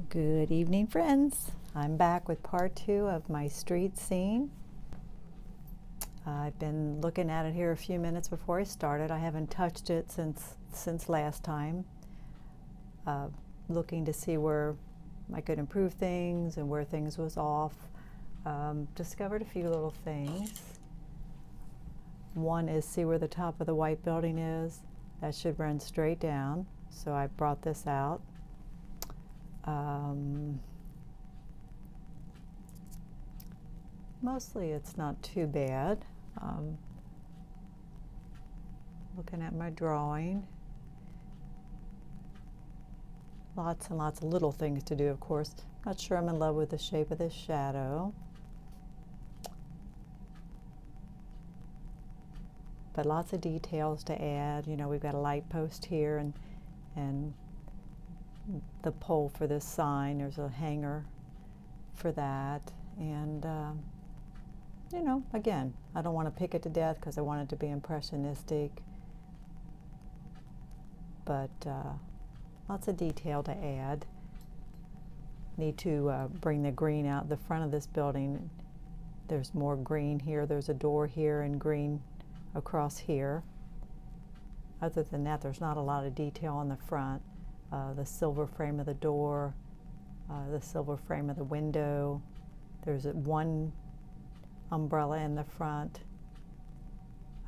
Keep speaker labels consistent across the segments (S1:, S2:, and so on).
S1: Good evening, friends. I'm back with part 2 of my street scene. I've been looking at it here a few minutes before I started. I haven't touched it since last time, looking to see where I could improve things and where things was off. Discovered a few little things. One is see where the top of the white building is. That should run straight down, so I brought this out. Mostly it's not too bad. Looking at my drawing. Lots and lots of little things to do, of course. Not sure I'm in love with the shape of this shadow. But lots of details to add. You know, we've got a light post here and the pole for this sign. There's a hanger for that. And, you know, again, I don't want to pick it to death because I want it to be impressionistic. But lots of detail to add. Need to bring the green out the front of this building. There's more green here. There's a door here and green across here. Other than that, there's not a lot of detail on the front. The silver frame of the door, the silver frame of the window. There's one umbrella in the front.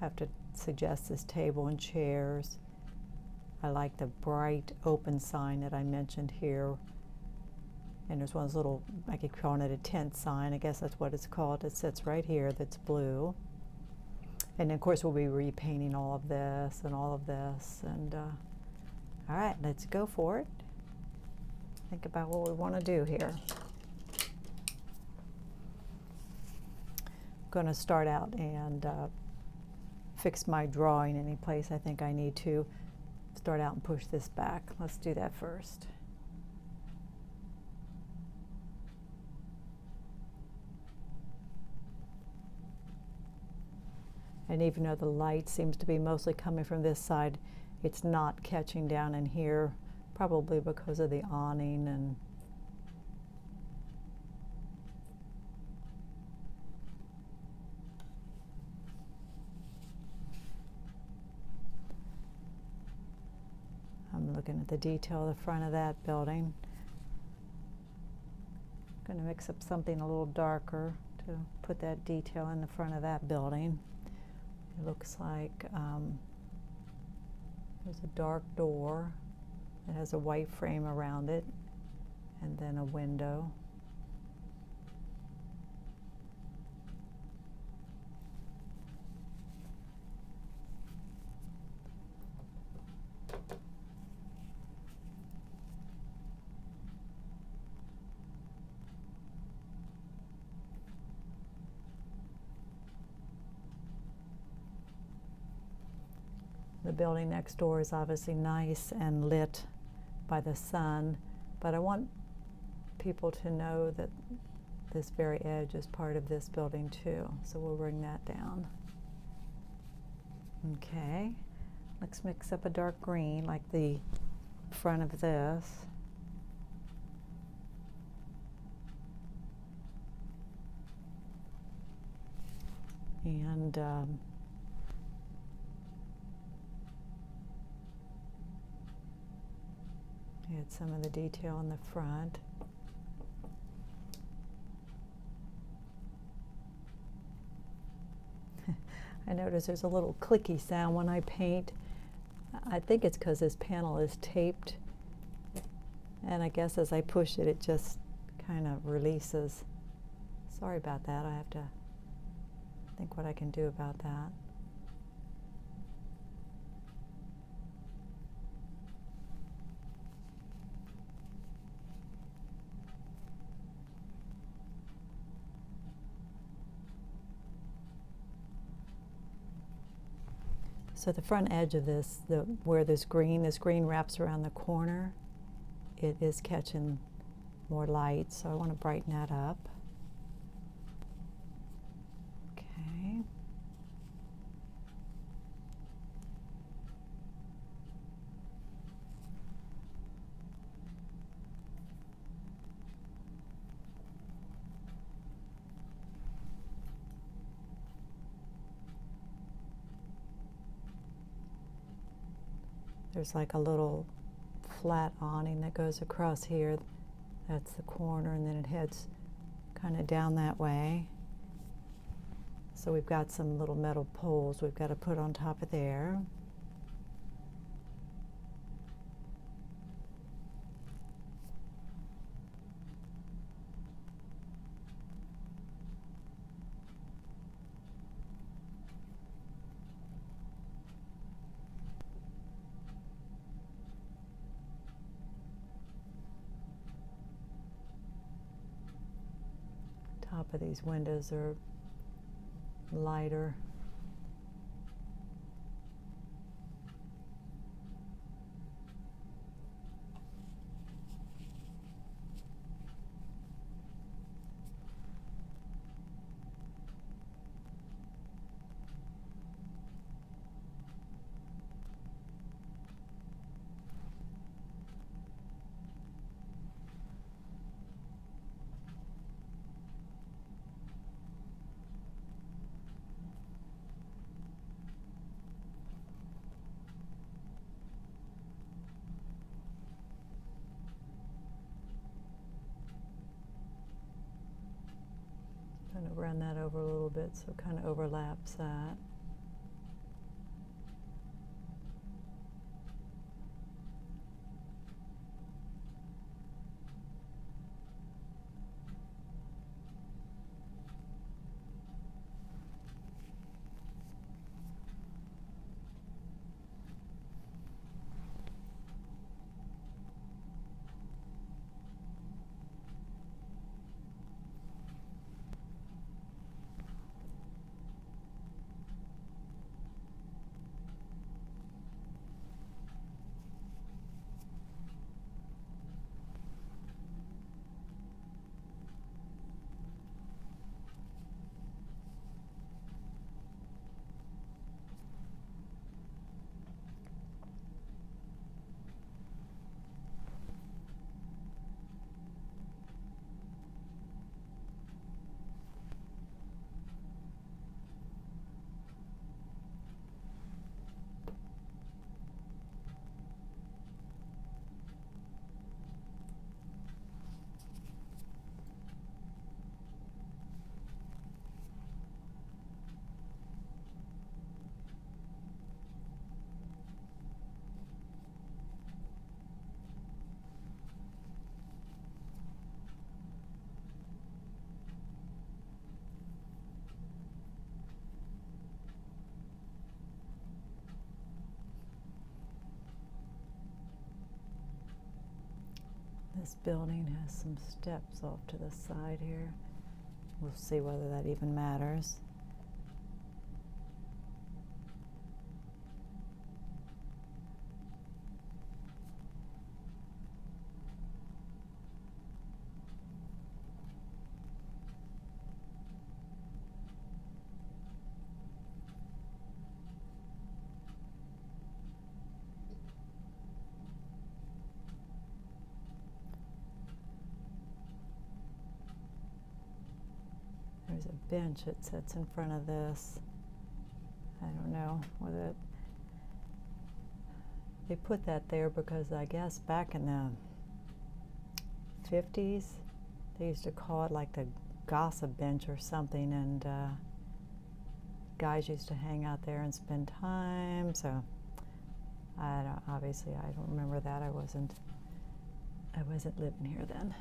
S1: I have to suggest this table and chairs. I like the bright open sign that I mentioned here. And there's one little, I keep calling it a tent sign. I guess that's what it's called. It sits right here that's blue. And of course we'll be repainting all of this and all of this. And all right, let's go for it. Think about what we want to do here. I'm going to start out and fix my drawing any place I think I need to. Start out and push this back. Let's do that first. And even though the light seems to be mostly coming from this side, it's not catching down in here, probably because of the awning and I'm looking at the detail of the front of that building. I'm going to mix up something a little darker to put that detail in the front of that building. It looks like there's a dark door that has a white frame around it and then a window. The building next door is obviously nice and lit by the sun, but I want people to know that this very edge is part of this building too, so we'll bring that down. Okay, let's mix up a dark green like the front of this. And add some of the detail in the front. I notice there's a little clicky sound when I paint. I think it's because this panel is taped, and I guess as I push it, it just kind of releases. Sorry about that. I have to think what I can do about that. So the front edge of this, where this green wraps around the corner, it is catching more light, so I want to brighten that up. Okay. There's like a little flat awning that goes across here. That's the corner, and then it heads kind of down that way. So we've got some little metal poles we've got to put on top of there. Top of these windows are lighter. Kind of run that over a little bit so it kind of overlaps that. This building has some steps off to the side here. We'll see whether that even matters. There's a bench that sits in front of this. I don't know whether they put that there because I guess back in the 50s they used to call it like the gossip bench or something, and guys used to hang out there and spend time. So obviously I don't remember that. I wasn't living here then.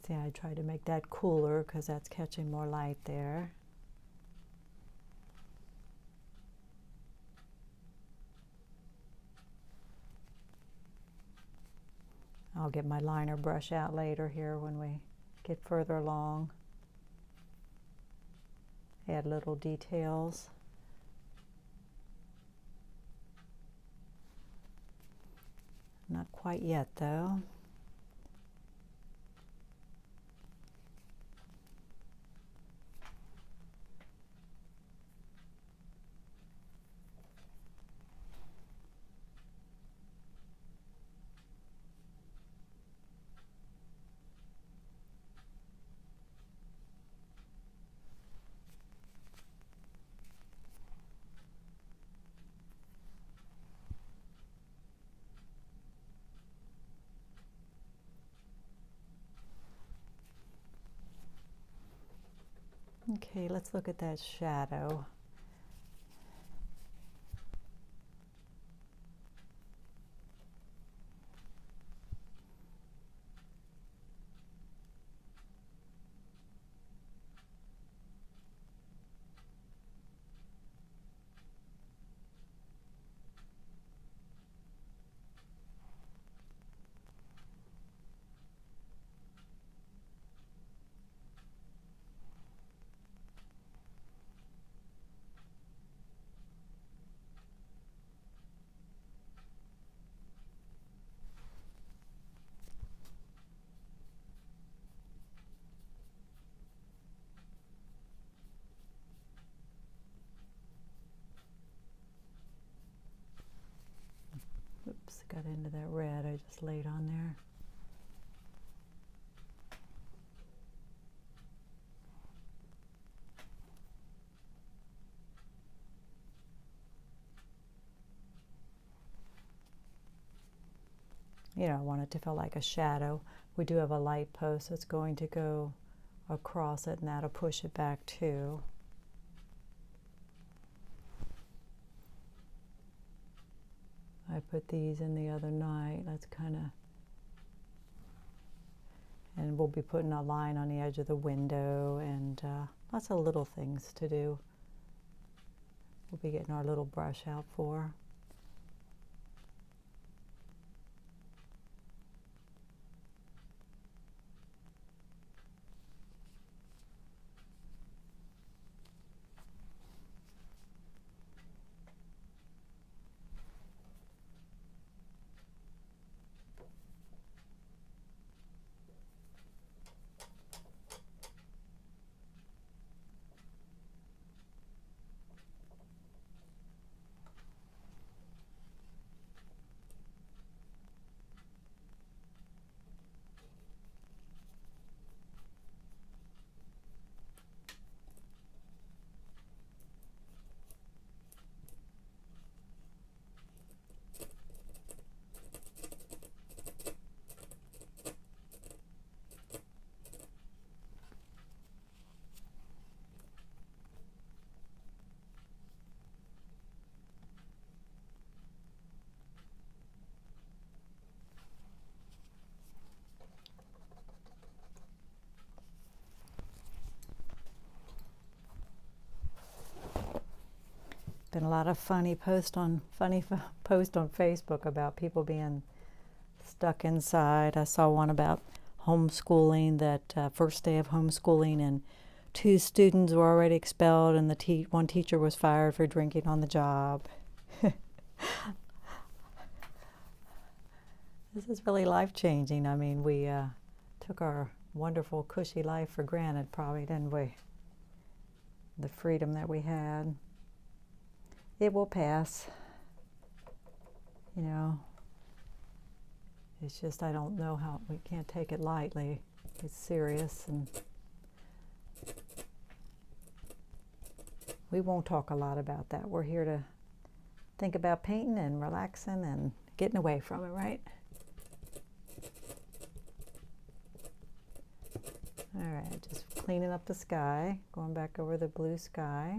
S1: See, I tried to make that cooler because that's catching more light there. I'll get my liner brush out later here when we get further along. Add little details. Not quite yet though. Okay, let's look at that shadow. Oops, got into that red I just laid on there. You know, I want it to feel like a shadow. We do have a light post that's going to go across it, and that'll push it back too. I put these in the other night. Let's kind of, and we'll be putting a line on the edge of the window, and lots of little things to do. We'll be getting our little brush out for. Been a lot of funny post on Facebook about people being stuck inside. I saw one about homeschooling, that first day of homeschooling, and 2 students were already expelled, and the one teacher was fired for drinking on the job. This is really life-changing. I mean, we took our wonderful, cushy life for granted, probably, didn't we? The freedom that we had. It will pass. You know, it's just, I don't know how, we can't take it lightly. It's serious, and we won't talk a lot about that. We're here to think about painting and relaxing and getting away from it, right? All right, just cleaning up the sky, going back over the blue sky.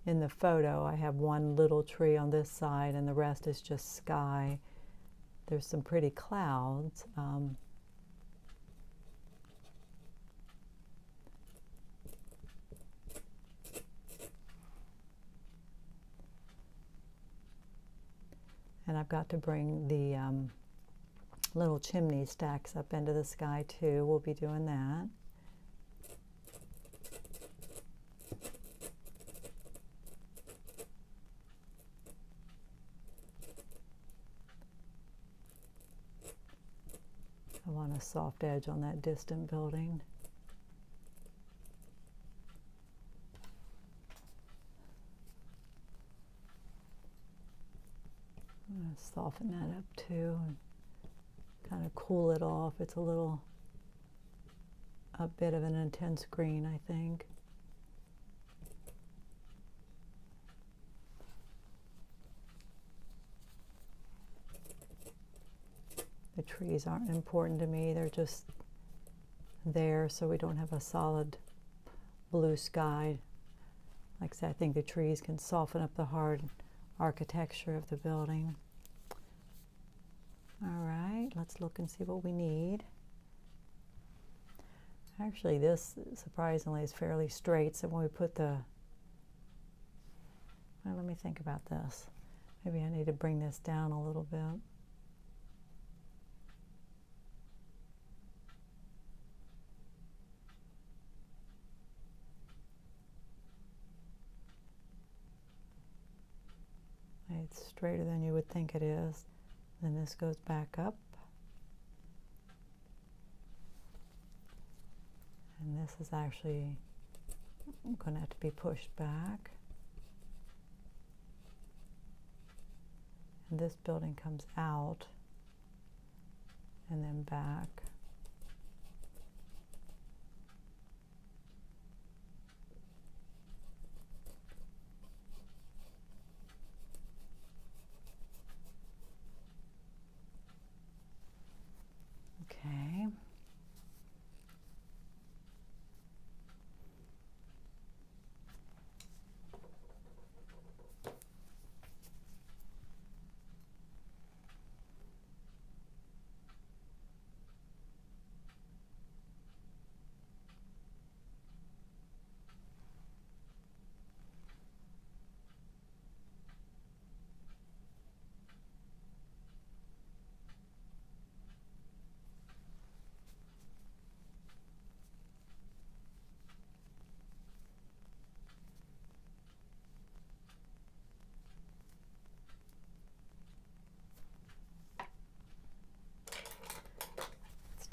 S1: In the photo, I have one little tree on this side, and the rest is just sky. There's some pretty clouds. And I've got to bring the little chimney stacks up into the sky too. We'll be doing that. I want a soft edge on that distant building. I'm going to soften that up too and kind of cool it off. It's a bit of an intense green, I think. The trees aren't important to me, they're just there so we don't have a solid blue sky. Like I said, I think the trees can soften up the hard architecture of the building. All right, let's look and see what we need. Actually, this surprisingly is fairly straight, so when we put the, well, let me think about this. Maybe I need to bring this down a little bit. It's straighter than you would think it is. Then this goes back up. And this is actually going to have to be pushed back. And this building comes out and then back. Okay.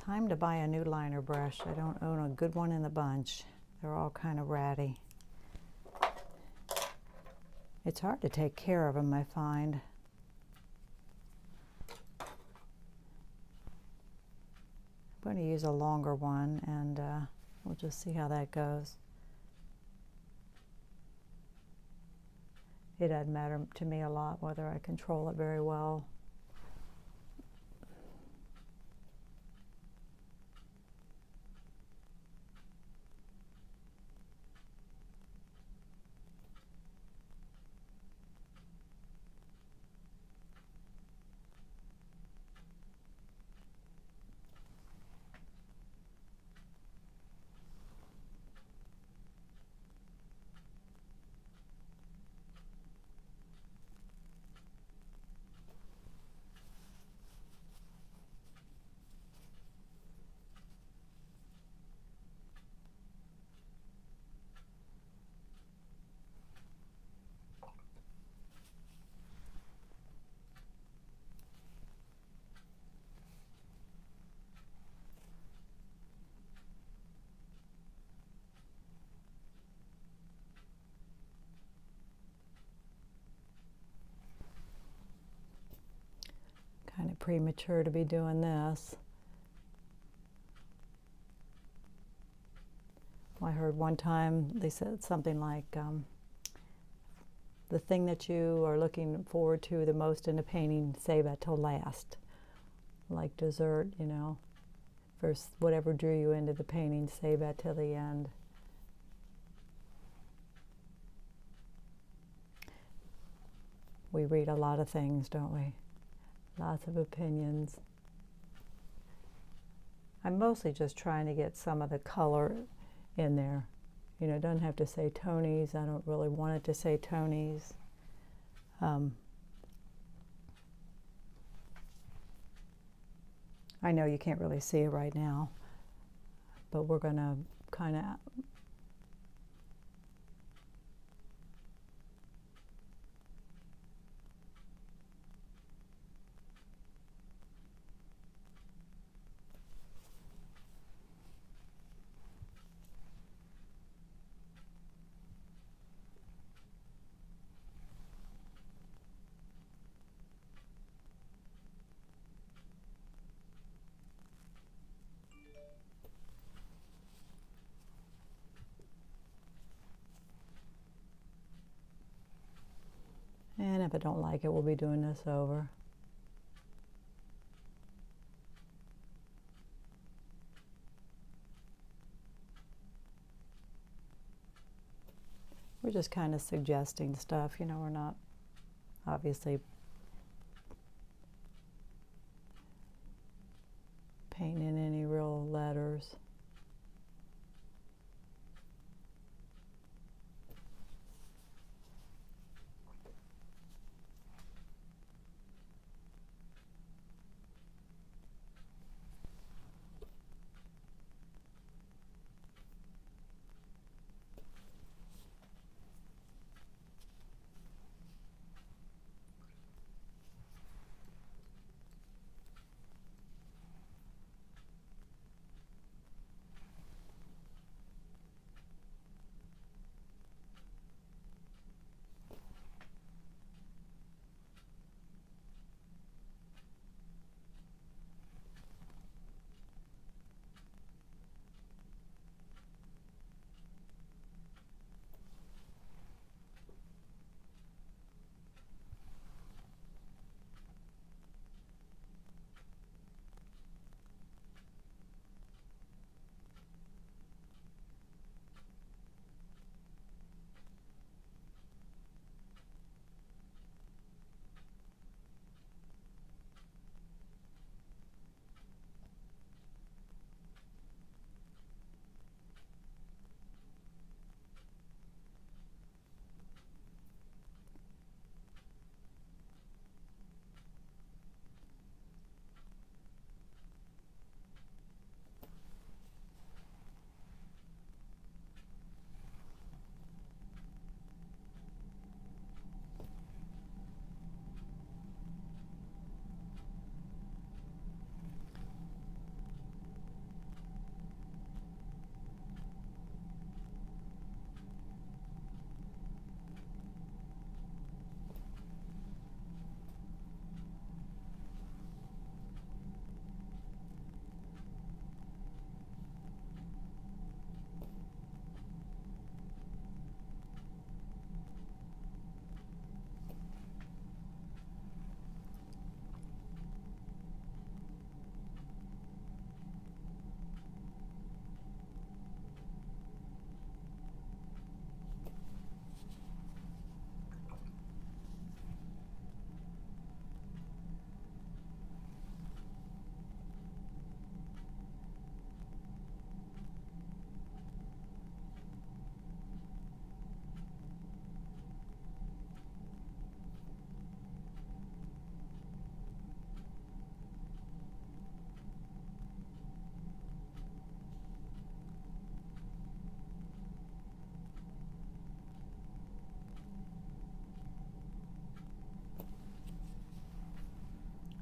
S1: Time to buy a new liner brush. I don't own a good one in the bunch. They're all kind of ratty. It's hard to take care of them, I find. I'm going to use a longer one, and we'll just see how that goes. It doesn't matter to me a lot whether I control it very well. Kind of premature to be doing this. I heard one time they said something like, the thing that you are looking forward to the most in a painting, save that till last. Like dessert, you know. First, whatever drew you into the painting, save that till the end. We read a lot of things, don't we? Lots of opinions. I'm mostly just trying to get some of the color in there. You know, it doesn't have to say Tony's. I don't really want it to say Tony's. I know you can't really see it right now, but we're going to kind of and if I don't like it, we'll be doing this over. We're just kind of suggesting stuff, you know, we're not obviously painting any real letters.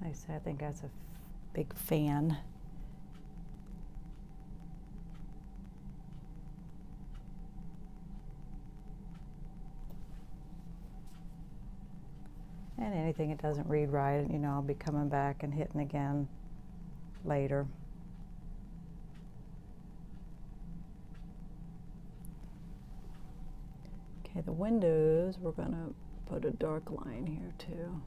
S1: Like I said, I think that's a big fan. And anything that doesn't read right, you know, I'll be coming back and hitting again later. Okay, the windows, we're going to put a dark line here too.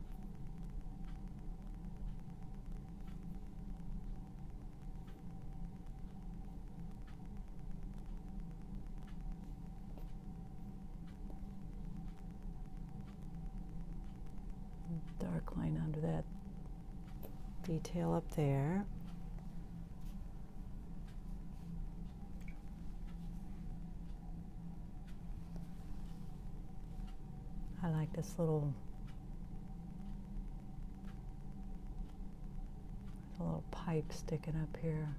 S1: Dark line under that detail up there. I like this little pipe sticking up here.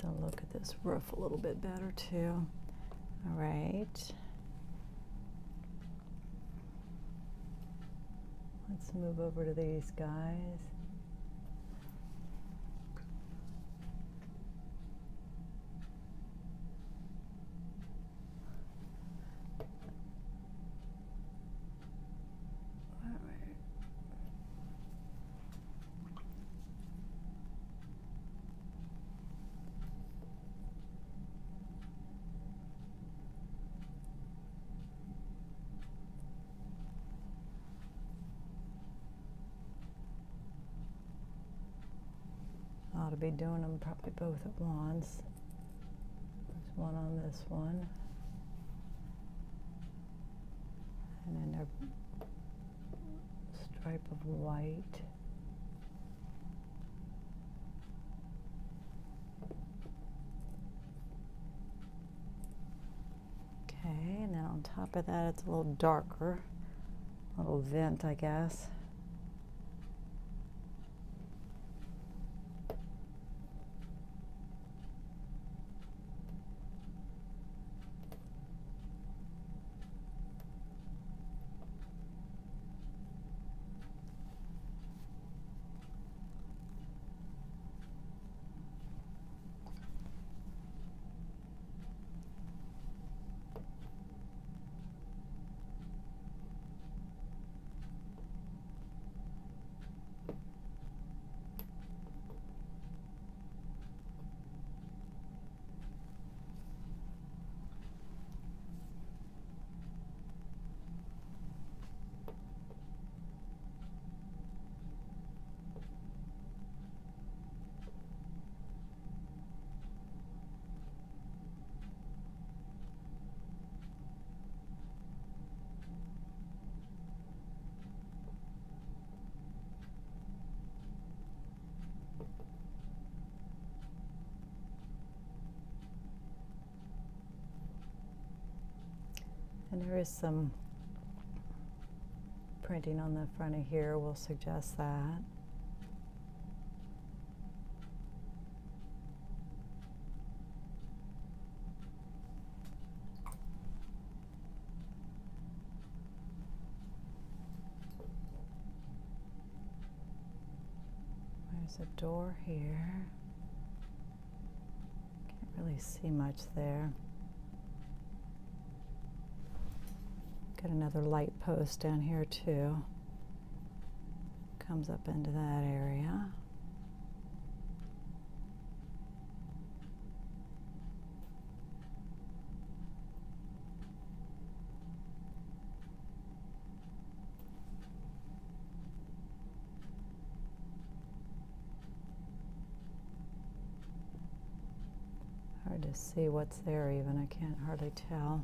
S1: To look at this roof a little bit better too. All right. Let's move over to these guys. All right. ought to be doing them probably both at once. There's one on this one. And then a stripe of white. Okay, and then on top of that it's a little darker. A little vent, I guess. And there is some printing on the front of here, will suggest that. There's a door here. Can't really see much there. Got another light post down here too. Comes up into that area. Hard to see what's there even, I can't hardly tell.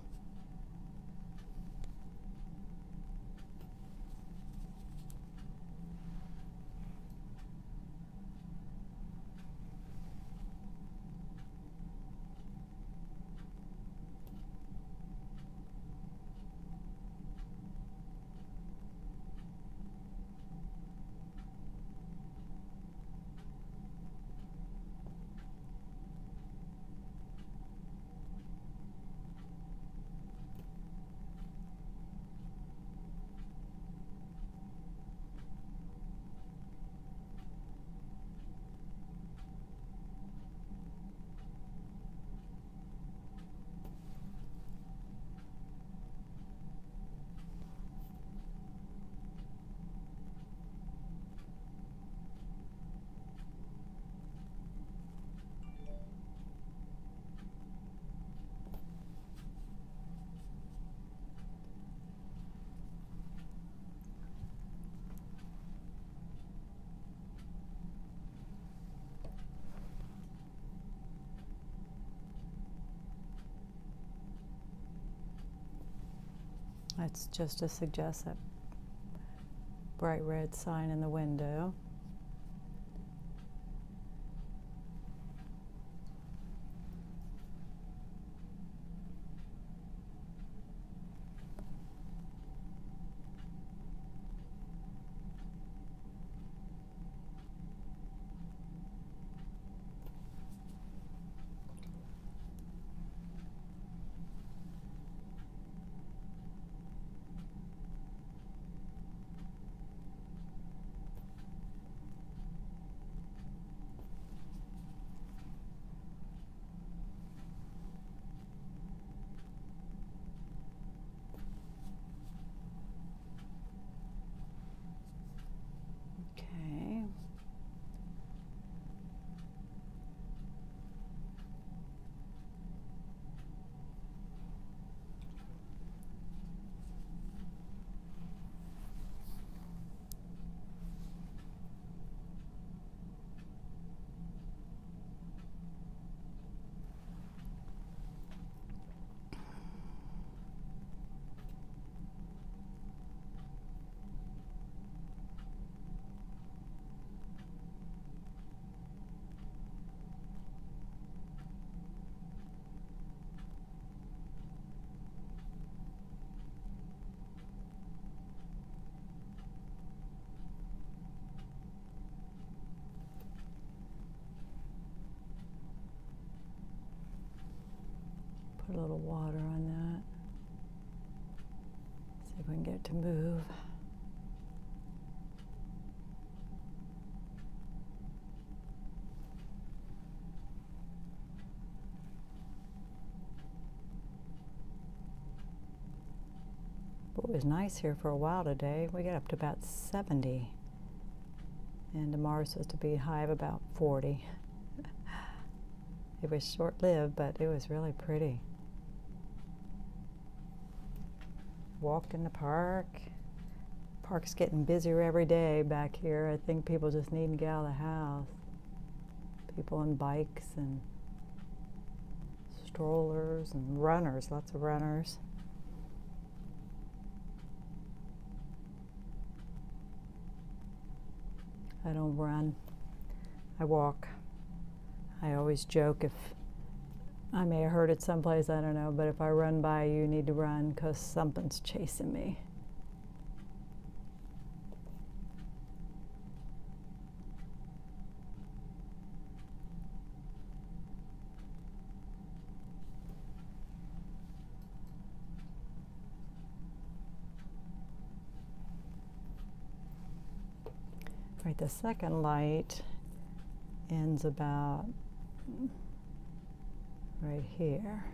S1: That's just to suggest that bright red sign in the window. Put a little water on that. See if we can get it to move. But it was nice here for a while today. We got up to about 70. And tomorrow's supposed to be a high of about 40. It was short-lived, but it was really pretty. Walked in the park. Park's getting busier every day back here. I think people just need to get out of the house. People on bikes and strollers and runners, lots of runners. I don't run, I walk. I always joke, if I may have heard it someplace, I don't know, but if I run by you, you need to run because something's chasing me. Right, the second light ends about right here.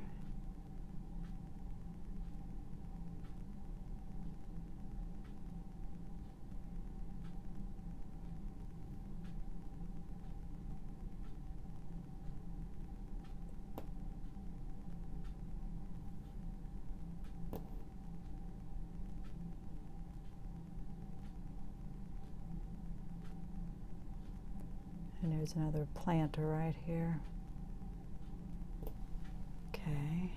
S1: And there's another planter right here. Okay.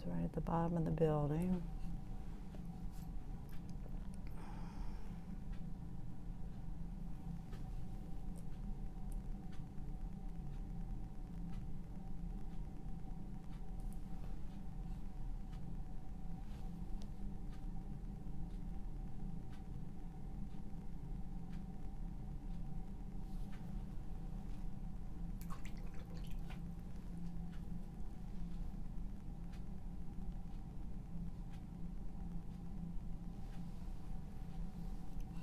S1: Right at the bottom of the building.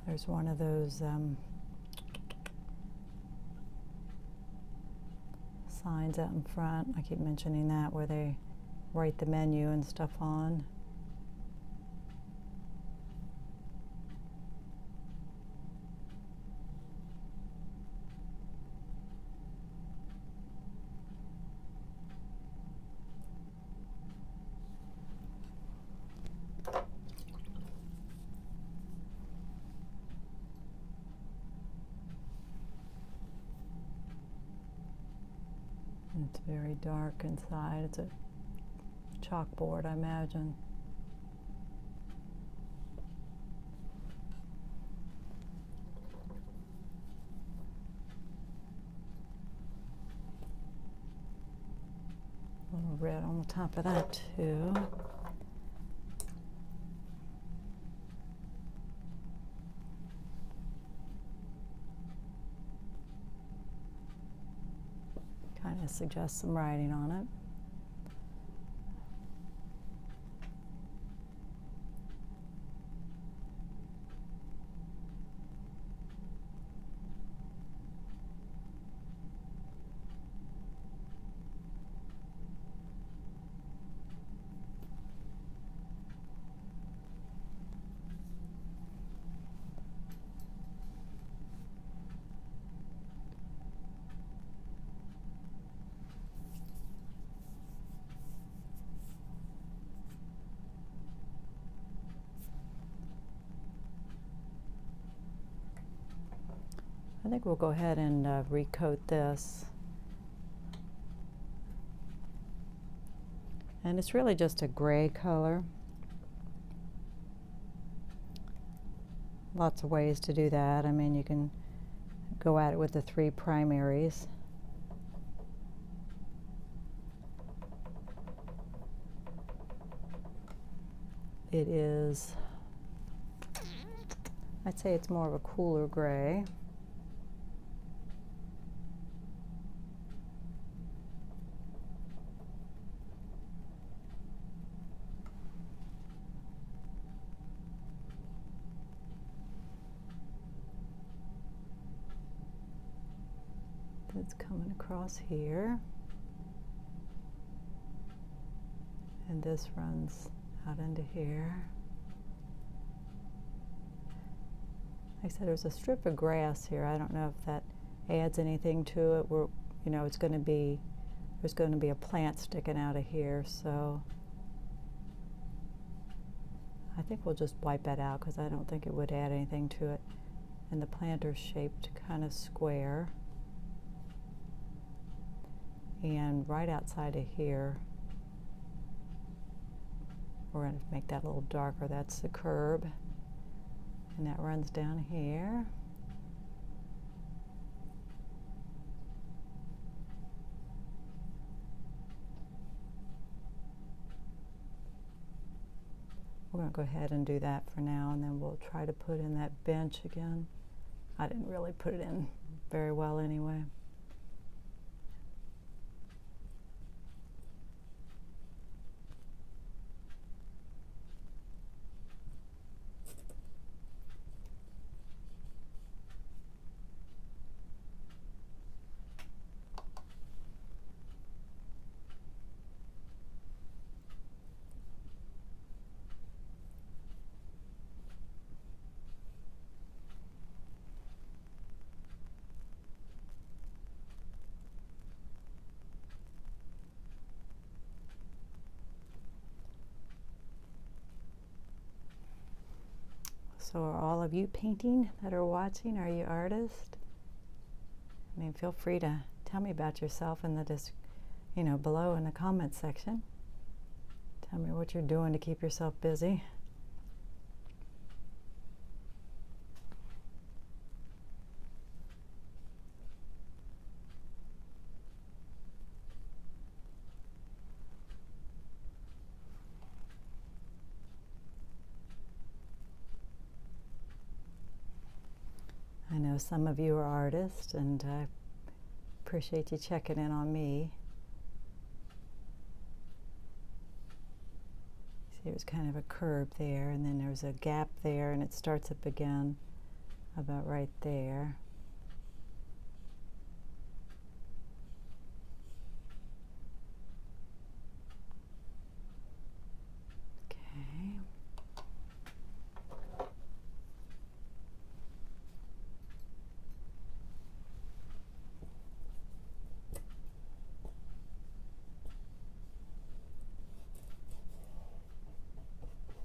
S1: There's one of those signs out in front. I keep mentioning that, where they write the menu and stuff on. It's very dark inside. It's a chalkboard, I imagine. A little red on the top of that too. Kind of suggests some writing on it. I think we'll go ahead and recoat this. And it's really just a gray color. Lots of ways to do that. I mean, you can go at it with the 3 primaries. It is, I'd say it's more of a cooler gray. It's coming across here, and this runs out into here. Like I said, there's a strip of grass here. I don't know if that adds anything to it. You know, it's going to be, there's going to be a plant sticking out of here, so I think we'll just wipe that out because I don't think it would add anything to it. And the planter's shaped kind of square. And right outside of here, we're going to make that a little darker. That's the curb. And that runs down here. We're going to go ahead and do that for now, and then we'll try to put in that bench again. I didn't really put it in very well anyway. So are all of you painting that are watching? Are you artists? I mean, feel free to tell me about yourself in the below in the comments section. Tell me what you're doing to keep yourself busy. I know some of you are artists, and I appreciate you checking in on me. See, there's kind of a curve there, and then there's a gap there, and it starts up again about right there.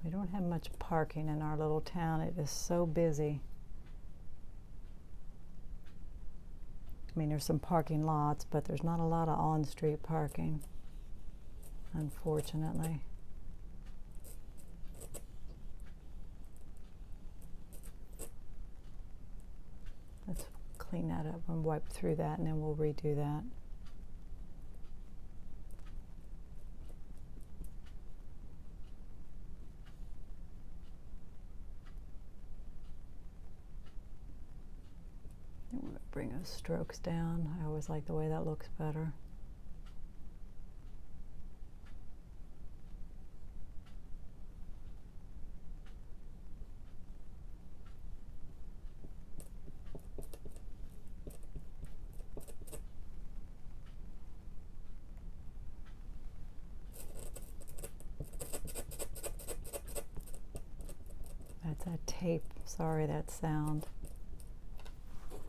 S1: We don't have much parking in our little town. It is so busy. I mean, there's some parking lots, but there's not a lot of on-street parking, unfortunately. Let's clean that up and wipe through that, and then we'll redo that. Bring those strokes down. I always like the way that looks better. That's that tape. Sorry, that sound.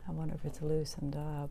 S1: I wonder if it's loosened up.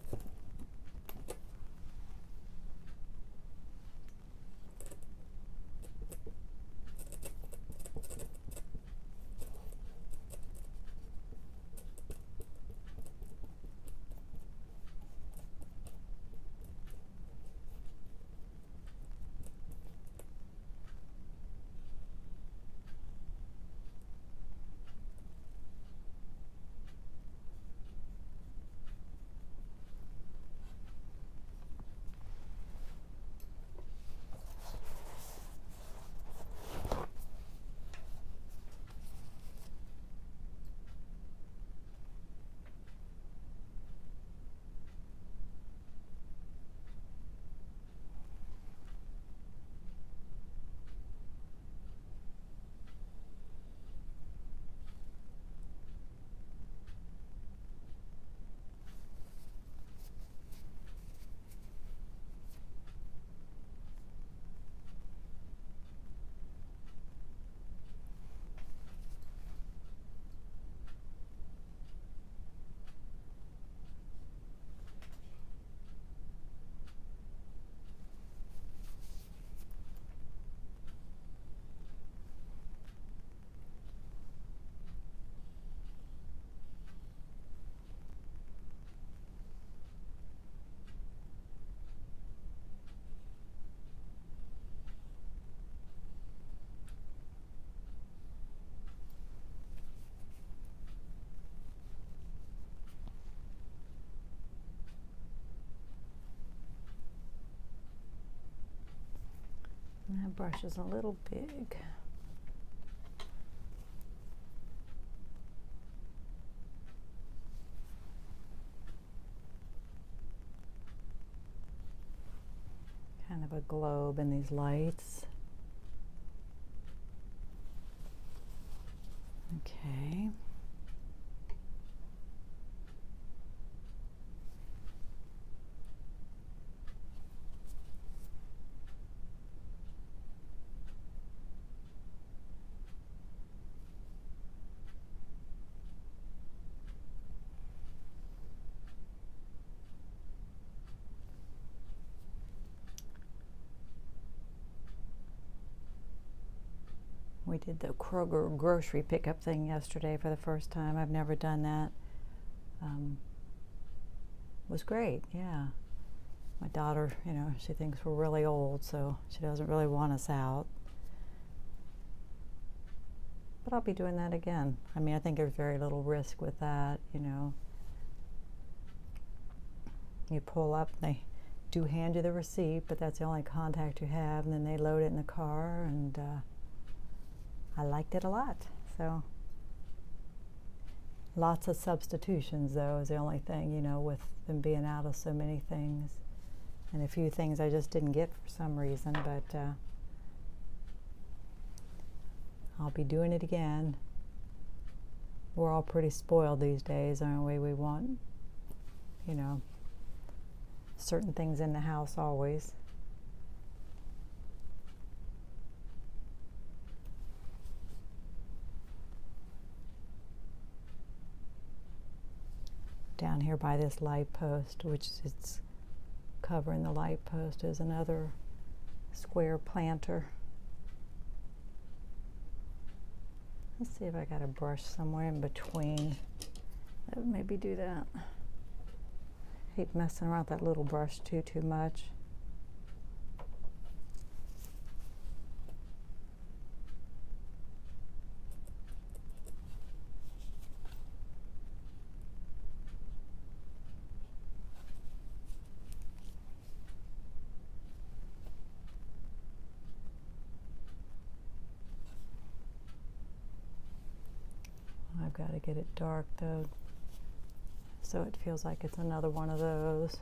S1: brush is a little big. Kind of a globe in these lights. Okay. We did the Kroger grocery pickup thing yesterday for the first time. I've never done that. Was great, yeah. My daughter, you know, she thinks we're really old, so she doesn't really want us out. But I'll be doing that again. I mean, I think there's very little risk with that, you know. You pull up, they do hand you the receipt, but that's the only contact you have, and then they load it in the car, and I liked it a lot. So lots of substitutions, though, is the only thing, you know, with them being out of so many things. And a few things I just didn't get for some reason, but I'll be doing it again. We're all pretty spoiled these days, aren't we? We want, you know, certain things in the house always. Down here by this light post, which it's covering the light post, is another square planter. Let's see if I got a brush somewhere in between. That would maybe do that. Hate messing around with that little brush too much. I've got to get it dark though, so it feels like it's another one of those.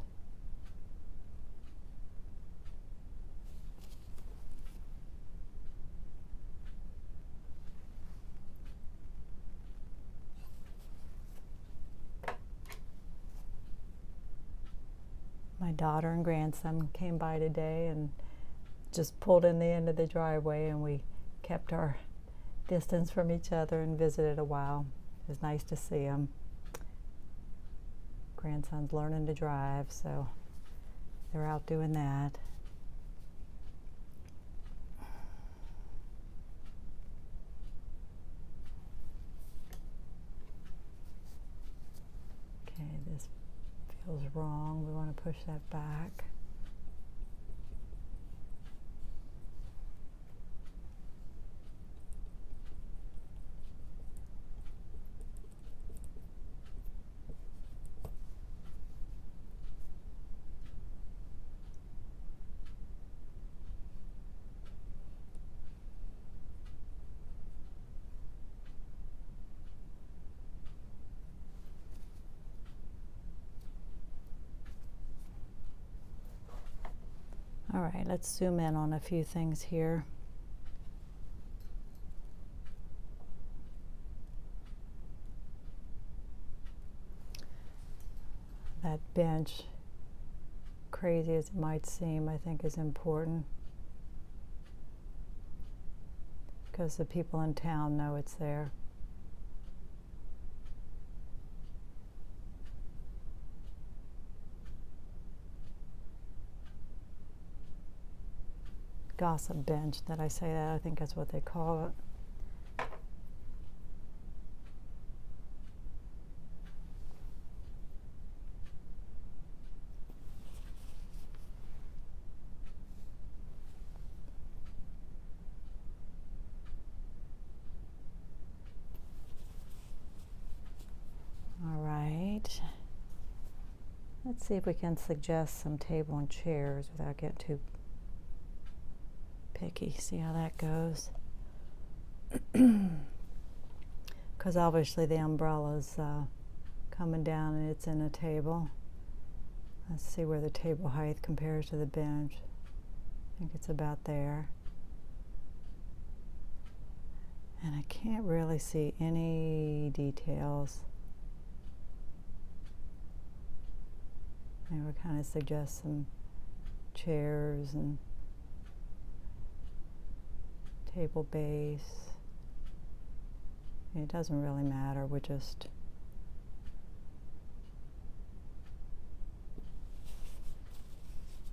S1: My daughter and grandson came by today and just pulled in the end of the driveway, and we kept our distance from each other and visited a while. It was nice to see them. Grandson's learning to drive, so they're out doing that. Okay, this feels wrong. We want to push that back. All right, let's zoom in on a few things here. That bench, crazy as it might seem, I think is important, because the people in town know it's there. Gossip bench, that I say that, I think that's what they call it. All right. Let's see if we can suggest some table and chairs without getting too picky. See how that goes? Because obviously the umbrella's coming down and it's in a table. Let's see where the table height compares to the bench. I think it's about there. And I can't really see any details. Maybe we'll kind of suggest some chairs and table base. It doesn't really matter. We're just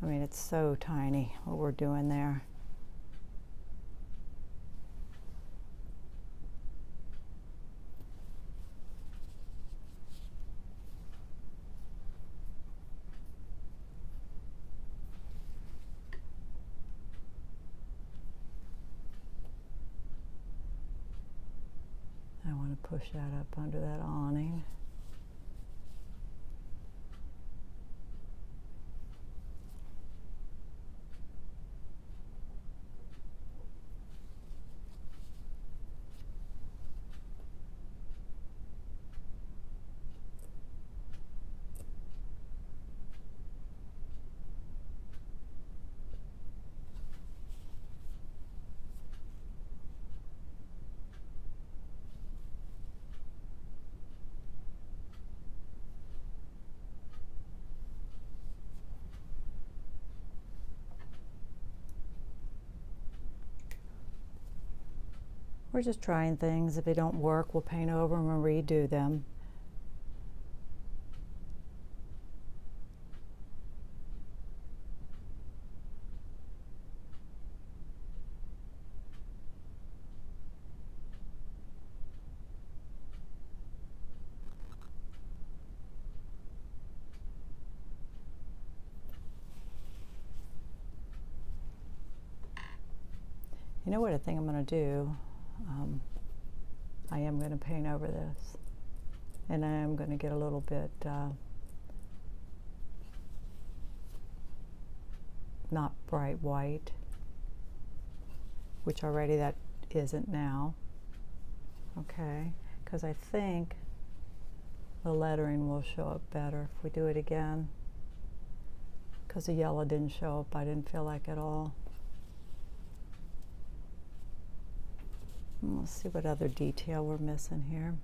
S1: it's so tiny what we're doing there. I want to push that up under that awning. We're just trying things. If they don't work, we'll paint over them and redo them. You know what I think I'm going to do? I am going to paint over this, and I am going to get a little bit not bright white, which already that isn't now, okay, because I think the lettering will show up better if we do it again, because the yellow didn't show up. I didn't feel like at all. Let's see what other detail we're missing here.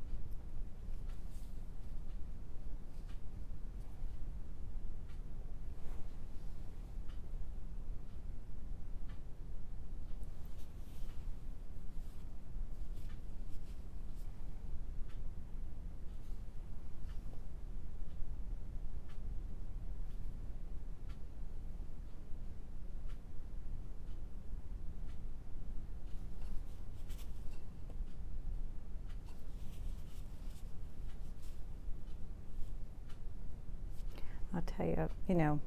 S1: I'll tell you, I'm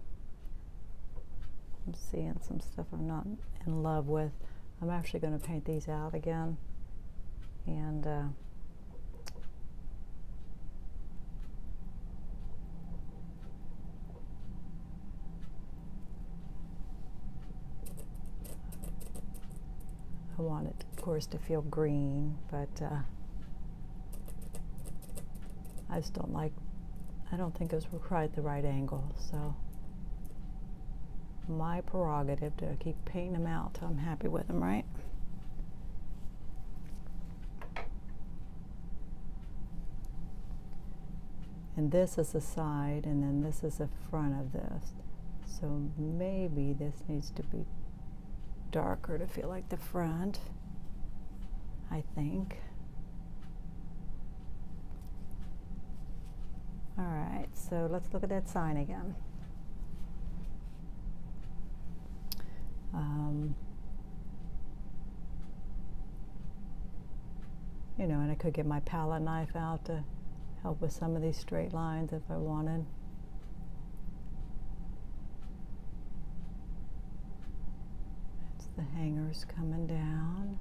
S1: seeing some stuff I'm not in love with. I'm actually going to paint these out again, and I want it, of course, to feel green, but I just don't like, I don't think it was quite the right angle, so my prerogative to keep painting them out till I'm happy with them, right? And this is the side, and then this is the front of this. So maybe this needs to be darker to feel like the front, I think. All right, so let's look at that sign again. And I could get my palette knife out to help with some of these straight lines if I wanted. That's the hangers coming down.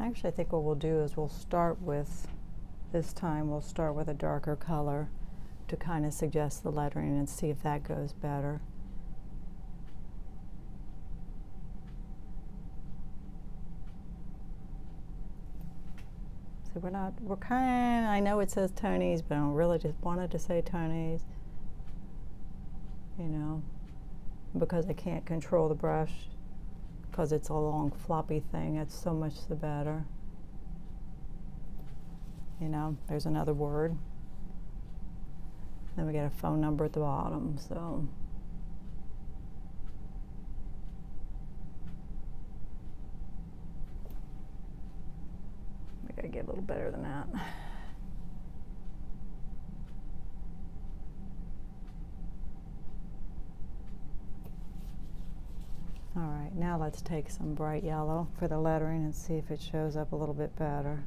S1: Actually, I think what we'll do is we'll start with, this time we'll start with a darker color to kind of suggest the lettering and see if that goes better. So we're kind of, I know it says Tony's, but I don't really just wanted to say Tony's, you know, because I can't control the brush, because it's a long floppy thing. It's so much the better. You know, there's another word. Then we got a phone number at the bottom, so. We gotta get a little better than that. All right, now let's take some bright yellow for the lettering and see if it shows up a little bit better.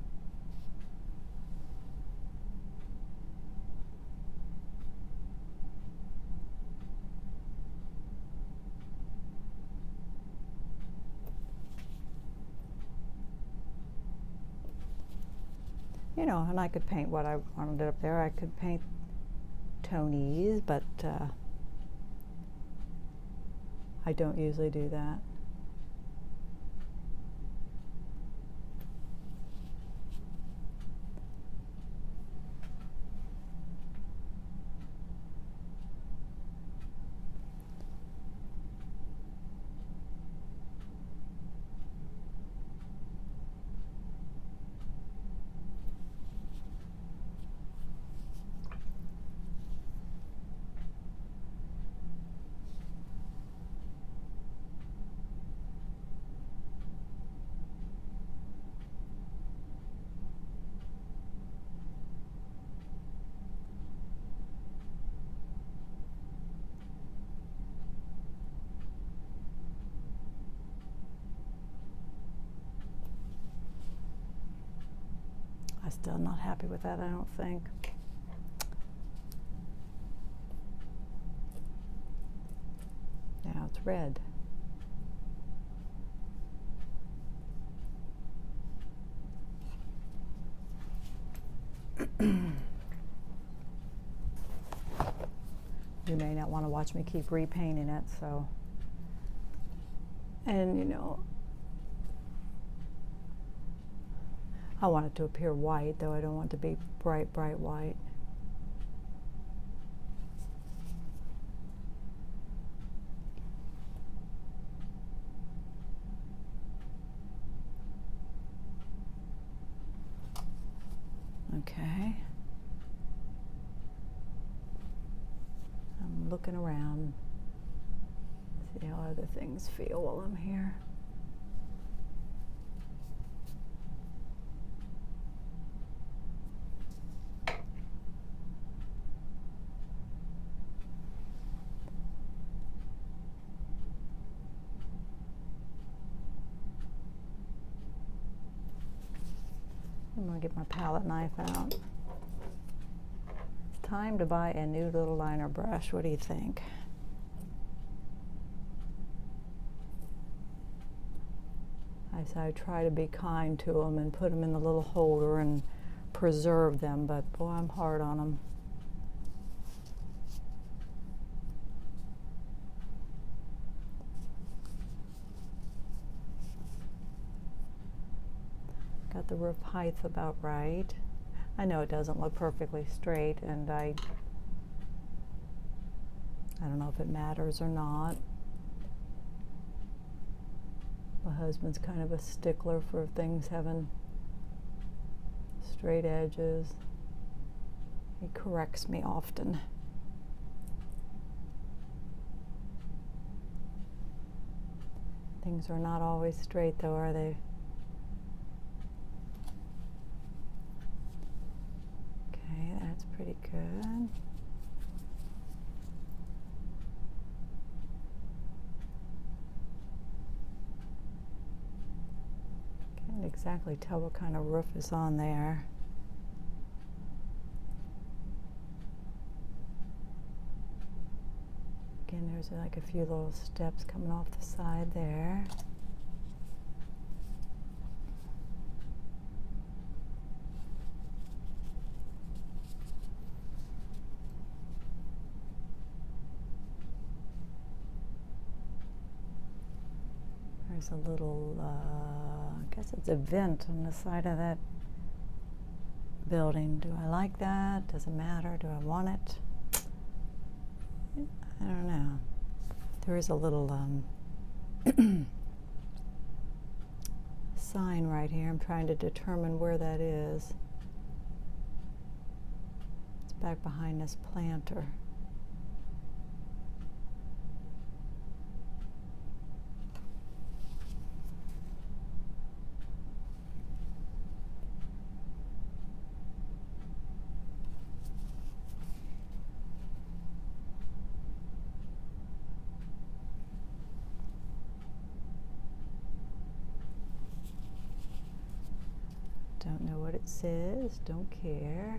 S1: You know, and I could paint what I wanted up there. I could paint Tony's, but I don't usually do that. I'm still not happy with that, I don't think. Now it's red. You may not want to watch me keep repainting it, so. And you know, I want it to appear white, though I don't want it to be bright, bright white. Okay. I'm looking around, see how other things feel while I'm here. I'm going to get my palette knife out. It's time to buy a new little liner brush. What do you think? I try to be kind to them and put them in the little holder and preserve them, but boy, I'm hard on them. Got the roof height about right. I know it doesn't look perfectly straight, and I don't know if it matters or not. My husband's kind of a stickler for things having straight edges. He corrects me often. Things are not always straight, though, are they? Okay, that's pretty good. Can't exactly tell what kind of roof is on there. Again, there's like a few little steps coming off the side there. There's a little, I guess it's a vent on the side of that building. Do I like that? Does it matter? Do I want it? I don't know. There is a little sign right here. I'm trying to determine where that is. It's back behind this planter. Don't know what it says, don't care.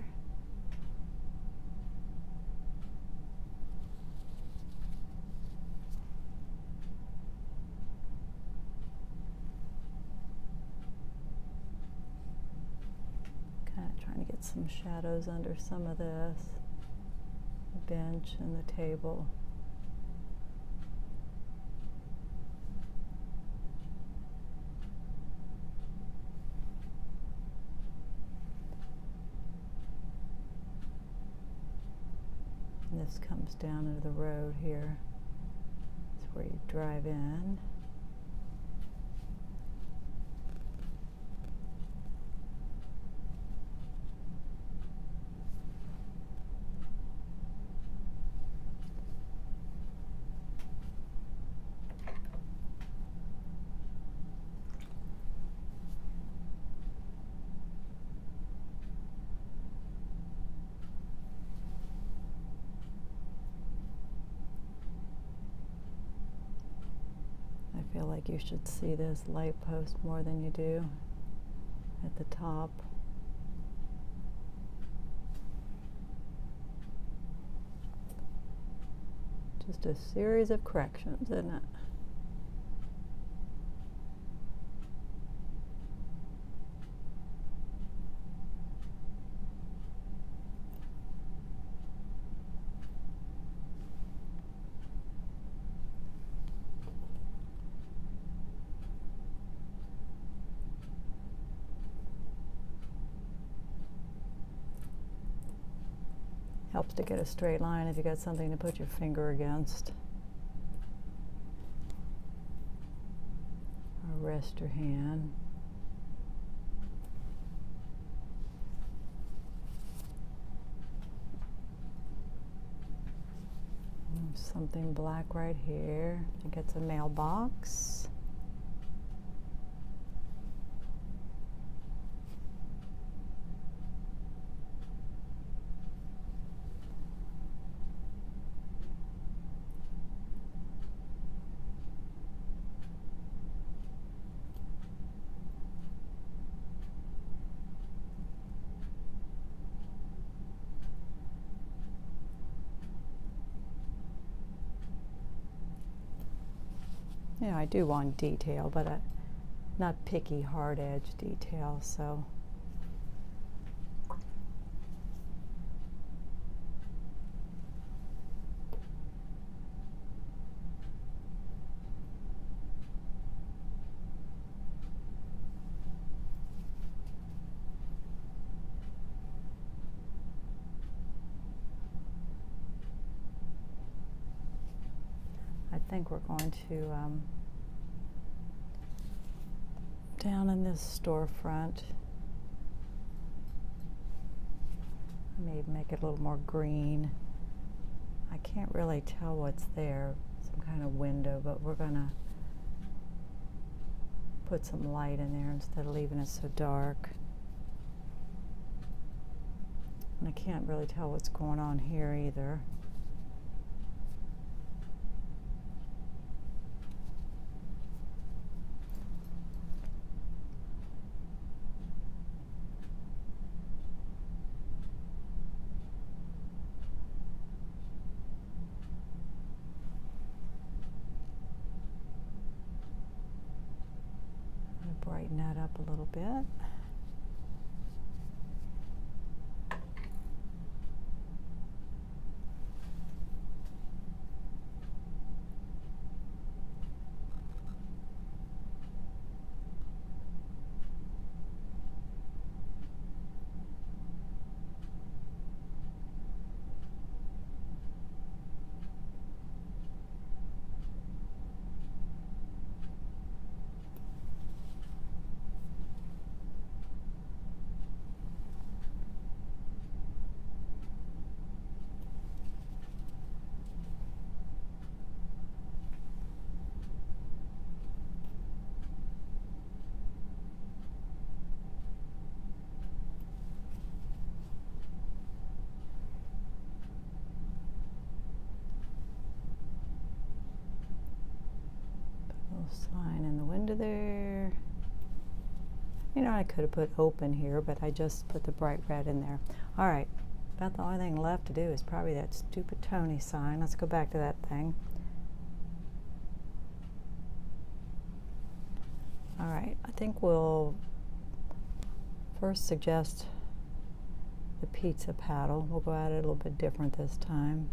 S1: Kind of trying to get some shadows under some of this, the bench and the table. This comes down into the road here. That's where you drive in. I feel like you should see this light post more than you do at the top. Just a series of corrections, isn't it? Helps to get a straight line if you got something to put your finger against. Or rest your hand. Something black right here. I think it's a mailbox. Yeah, I do want detail, but not picky, hard edge detail, so. I think we're going to, down in this storefront, maybe make it a little more green. I can't really tell what's there, some kind of window, but we're gonna put some light in there instead of leaving it so dark. And I can't really tell what's going on here either. Brighten that up a little bit. sign in the window there. You know, I could have put open here, but I just put the bright red in there. All right, about the only thing left to do is probably that stupid Tony sign. Let's go back to that thing. All right, I think we'll first suggest the pizza paddle. We'll go at it a little bit different this time.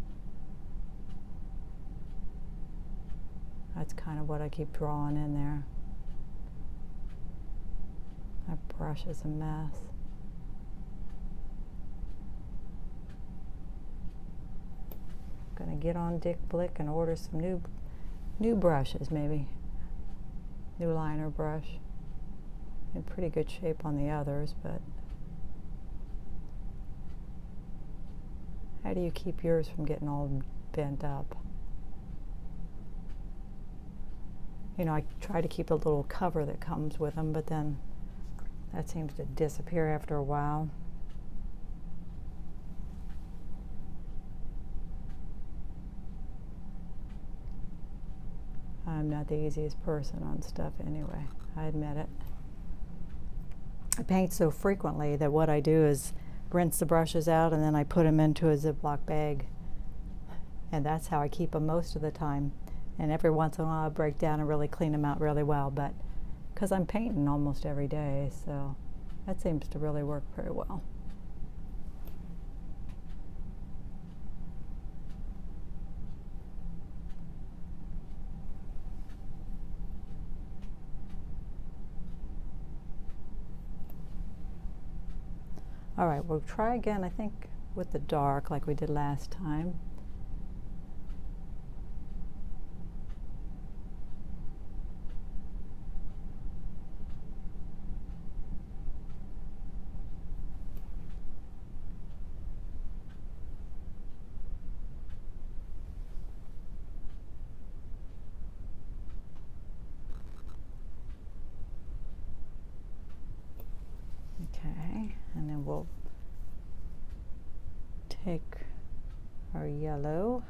S1: That's kind of what I keep drawing in there. My brush is a mess. I'm gonna get on Dick Blick and order some new brushes, maybe. New liner brush. In pretty good shape on the others, but how do you keep yours from getting all bent up? You know, I try to keep the little cover that comes with them, but then that seems to disappear after a while. I'm not the easiest person on stuff anyway, I admit it. I paint so frequently that what I do is rinse the brushes out and then I put them into a Ziploc bag. And that's how I keep them most of the time. And every once in a while I break down and really clean them out really well, but because I'm painting almost every day, so that seems to really work very well. All right, we'll try again, I think, with the dark like we did last time. Okay, and then we'll take our yellow.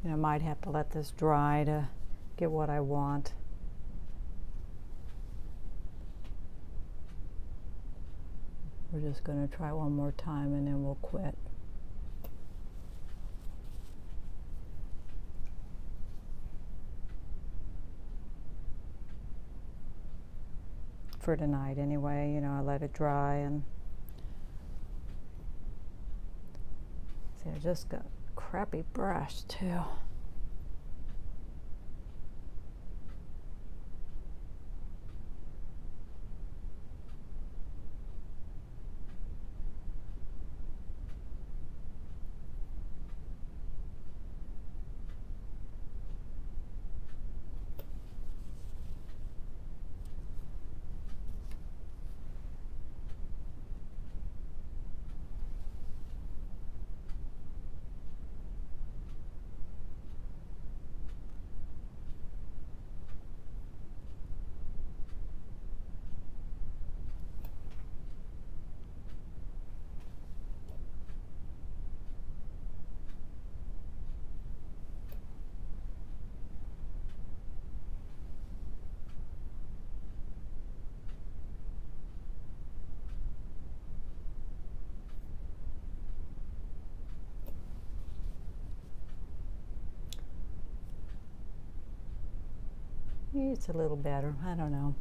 S1: I might have to let this dry to get what I want. We're just going to try one more time and then we'll quit. For tonight anyway, you know, I let it dry and see, I just got a crappy brush too. It's a little better. I don't know.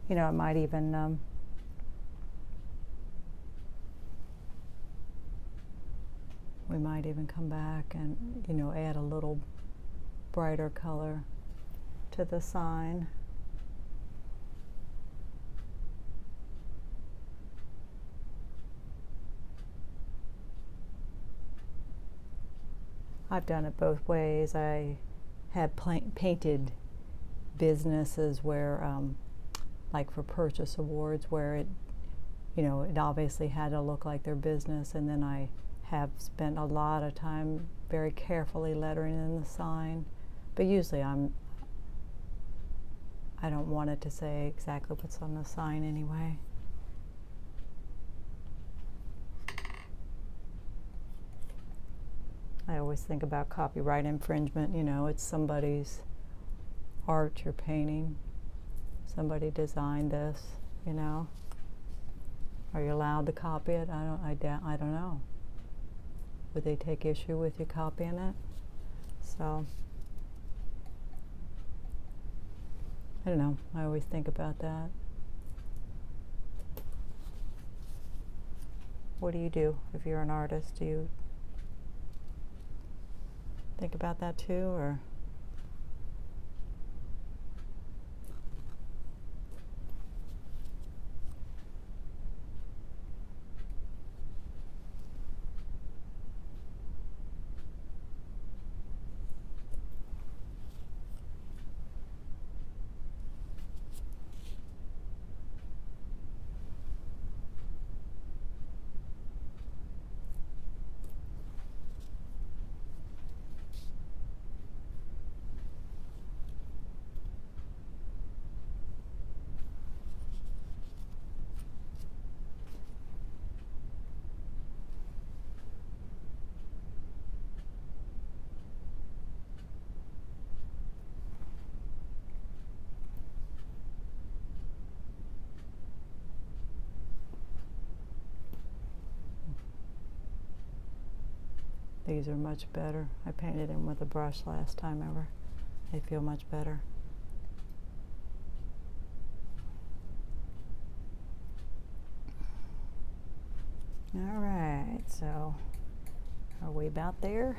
S1: You know, it might even we might even come back and, you know, add a little brighter color to the sign. I've done it both ways. I have painted businesses where, like for purchase awards, where it, you know, it obviously had to look like their business, and then I have spent a lot of time very carefully lettering in the sign. But usually I don't want it to say exactly what's on the sign anyway. I always think about copyright infringement, you know, it's somebody's art you're painting. Somebody designed this, you know. Are you allowed to copy it? I don't know. Would they take issue with you copying it? So, I don't know. I always think about that. What do you do if you're an artist? Do you think about that too, or? These are much better. I painted them with a brush last time ever. They feel much better. All right, so are we about there?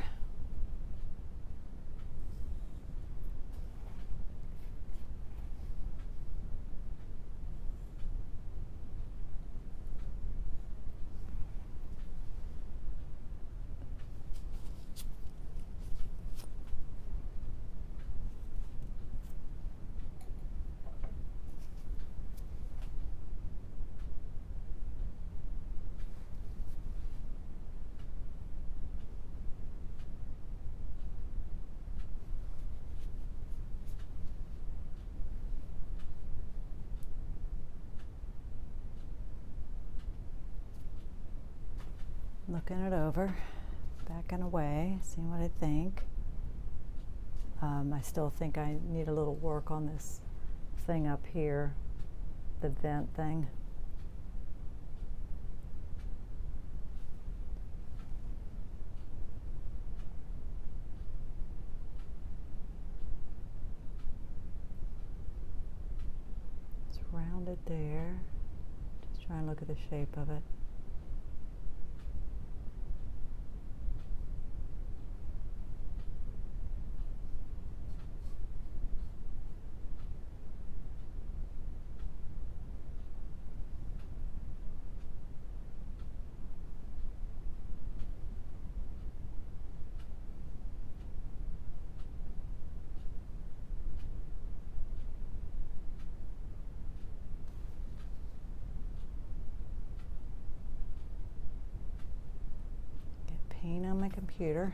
S1: Looking it over, backing away, seeing what I think. I still think I need a little work on this thing up here, the vent thing. It's rounded there. Just trying to look at the shape of it. Paint on my computer.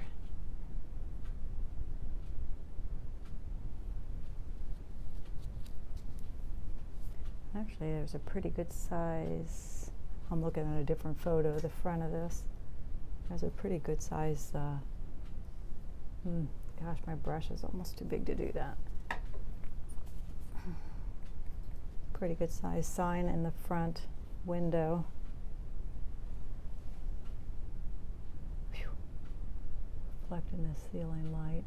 S1: Actually, there's a pretty good size. I'm looking at a different photo of the front of this. There's a pretty good size. Gosh, my brush is almost too big to do that. Pretty good size sign in the front window. Reflecting the ceiling light.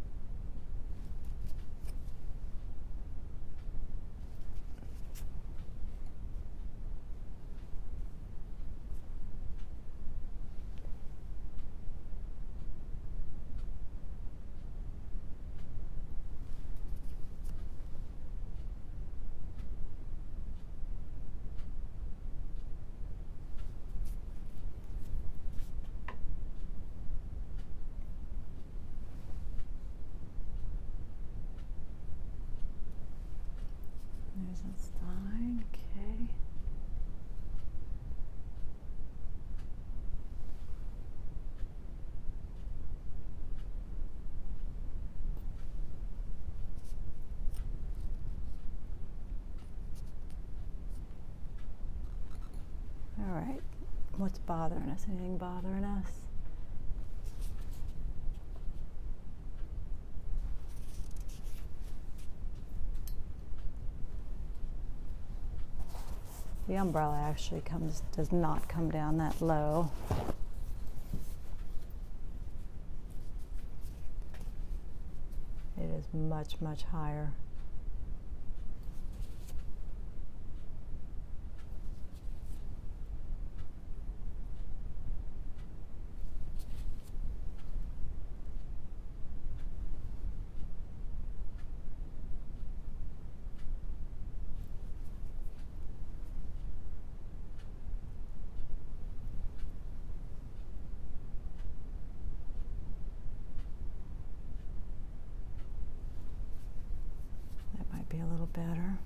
S1: There's that sign, okay. what's bothering us? Anything bothering us? The umbrella actually does not come down that low. It is much, much higher. Be a little better.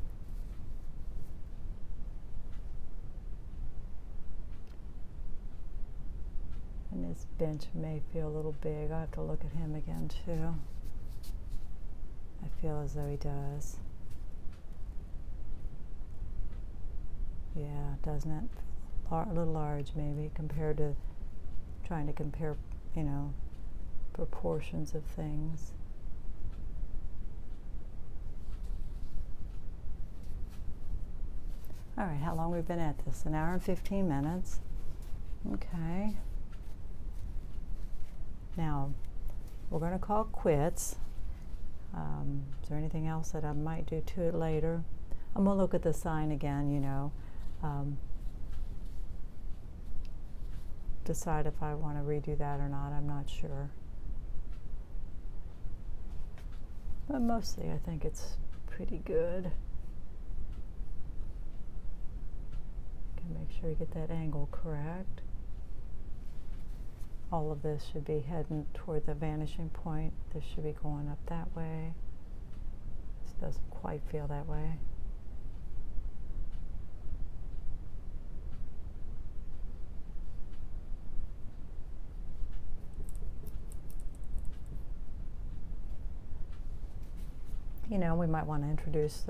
S1: And this bench may feel a little big. I have to look at him again too. I feel as though he does. Yeah, doesn't it? A little large maybe compared to trying to compare, you know, proportions of things. All right, how long we've been at this? An hour and 15 minutes. Okay. Now, we're going to call quits. Is there anything else that I might do to it later? I'm going to look at the sign again, you know. Decide if I want to redo that or not. I'm not sure. But mostly I think it's pretty good. Make sure you get that angle correct. All of this should be heading toward the vanishing point. This should be going up that way. This doesn't quite feel that way. You know, we might want to introduce,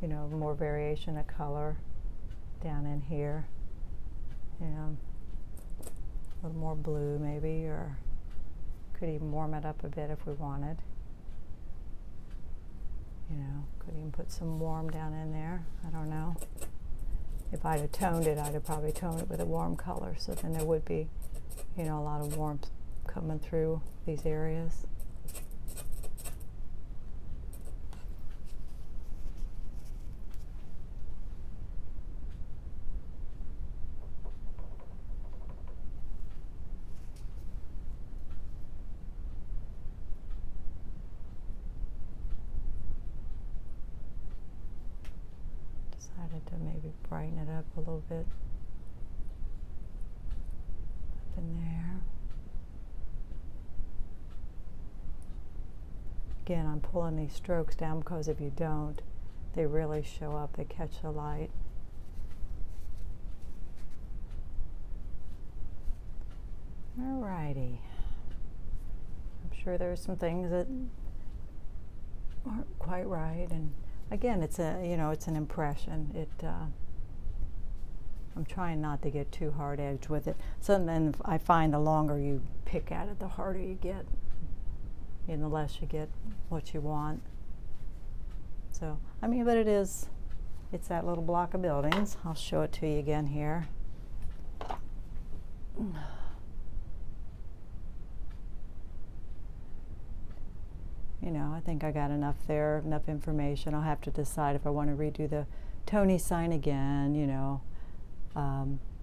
S1: you know, more variation of color down in here, you know, a little more blue maybe, or could even warm it up a bit if we wanted. You know, could even put some warm down in there. I don't know. If I'd have toned it, I'd have probably toned it with a warm color, so then there would be, you know, a lot of warmth coming through these areas. To maybe brighten it up a little bit up in there. Again, I'm pulling these strokes down because if you don't, they really show up, they catch the light. Alrighty. I'm sure there's some things that aren't quite right, and again, it's it's an impression. I'm trying not to get too hard edged with it. So then I find the longer you pick at it, the harder you get, and the less you get what you want. So, I mean, but it's that little block of buildings. I'll show it to you again here. You know, I think I got enough there, enough information. I'll have to decide if I want to redo the Tony sign again, you know.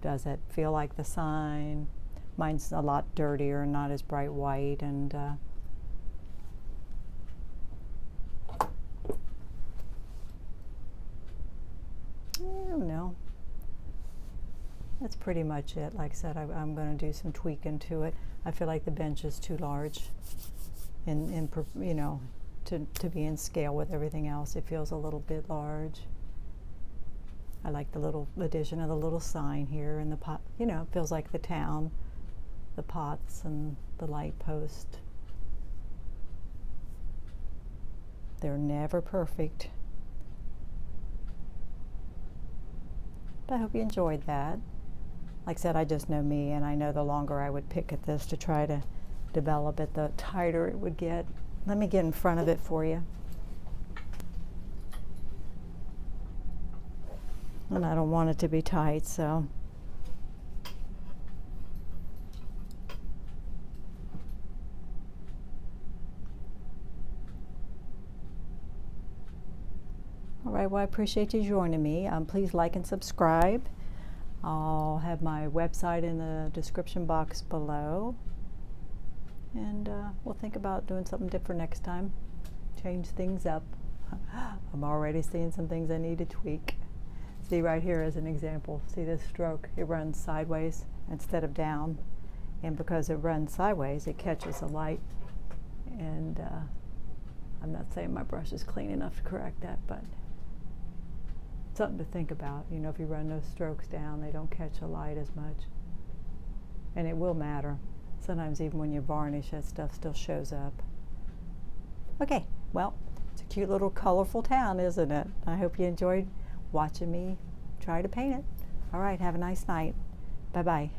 S1: Does it feel like the sign? Mine's a lot dirtier and not as bright white, and I don't know. That's pretty much it. Like I said, I'm going to do some tweaking to it. I feel like the bench is too large. You know, to be in scale with everything else, it feels a little bit large. I like the little addition of the little sign here and the pot. You know, it feels like the town, the pots and the light post. They're never perfect. But I hope you enjoyed that. Like I said, I just know me, and I know the longer I would pick at this to try to develop it, the tighter it would get. Let me get in front of it for you. And I don't want it to be tight, so. All right, well, I appreciate you joining me. Please like and subscribe. I'll have my website in the description box below. And we'll think about doing something different next time. Change things up. I'm already seeing some things I need to tweak. See right here as an example. See this stroke? It runs sideways instead of down. And because it runs sideways, it catches the light. And I'm not saying my brush is clean enough to correct that, but something to think about. You know, if you run those strokes down, they don't catch the light as much. And it will matter. Sometimes even when you varnish, that stuff still shows up. Okay, well, it's a cute little colorful town, isn't it? I hope you enjoyed watching me try to paint it. All right, have a nice night. Bye-bye.